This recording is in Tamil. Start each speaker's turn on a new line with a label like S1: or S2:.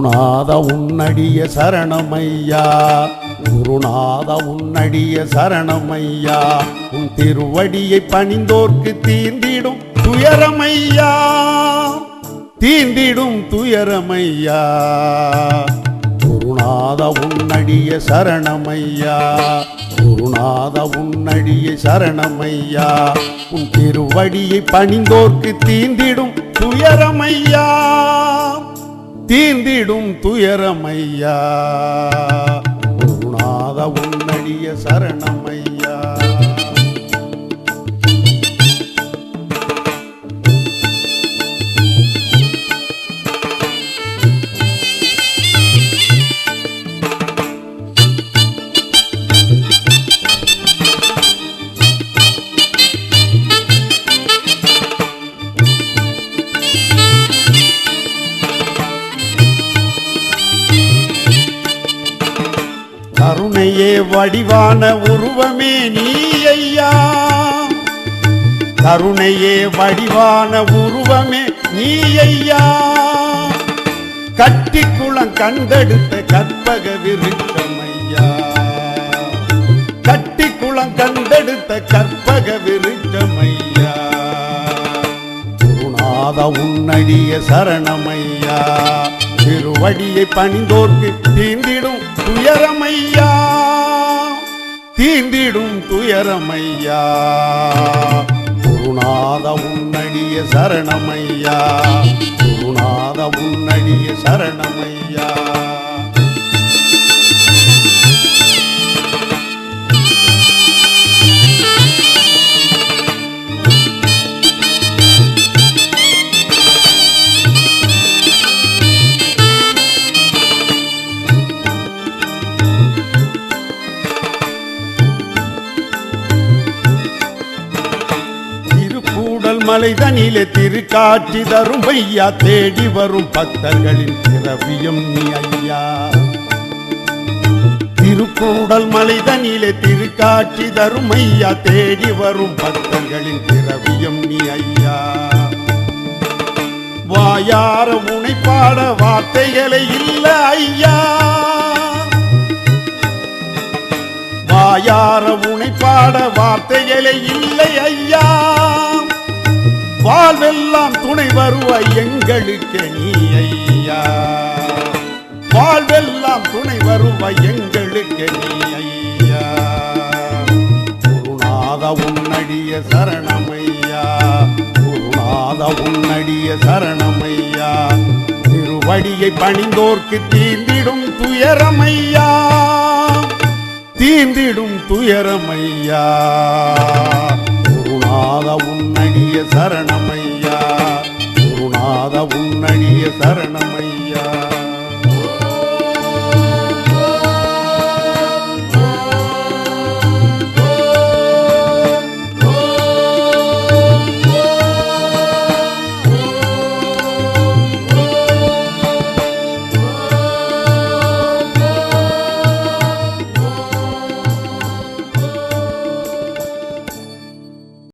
S1: குருநாத உன்னடிய சரணமையா, குருநாத உன்னடிய சரணமையா. உன் திருவடியை பணிந்தோர்க்கு தீர்ந்திடும் துயரமையா, தீர்ந்திடும் துயரமையா. குருநாத உன்னடிய சரணமையா, குருநாத உன்னடிய சரணமையா. உன் திருவடியை பணிந்தோர்க்கு தீர்ந்திடும் துயரமையா, தீர்ந்திடும் துயரமையா. குருநாத உன்னடிய சரணமையா. கருணையே வடிவான உருவமே நீ ஐயா, கருணையே வடிவான உருவமே நீ ஐயா. கட்டிக்குளம் கண்டெடுத்த கற்பக விருட்சமையா, கட்டிக்குளம் கண்டெடுத்த கற்பக விருட்சமையா. குருநாத உன்னடிய சரணமையா, திருவடியை பணிந்தோர்க்கு தீர்ந்திடும் துயரமையா, தீர்ந்திடும் துயரமையா. குருநாத உன்னடிய சரணமையா, குருநாத உன்னடிய சரணமையா. மலைதனிலே திருக்காட்சி தரும் ஐயா, தேடி வரும் பக்தர்களின் திரவியம் நீ ஐயா. திருக்கூடல் மலைதனிலே திருக்காட்சி தரும் ஐயா, தேடி வரும் பக்தர்களின் திரவியம் நீ ஐயா. வாயார உனை பாட வார்த்தைகளை இல்ல ஐயா, வாயார உனை பாட வார்த்தைகளை இல்லை ஐயா. வாழ்வெல்லாம் துணை வருவாய் எங்களுக்கு நீ ஐயா, வாழ்வெல்லாம் துணை வருவாய் எங்களுக்கு நீ ஐயா. குருநாத உன்னடிய சரணமையா, குருநாத உன்னடிய சரணமையா. திருவடியை பணிந்தோர்க்கு தீர்ந்திடும் துயரமையா, தீர்ந்திடும் துயரமையா. குருநாத உன்னடிய சரண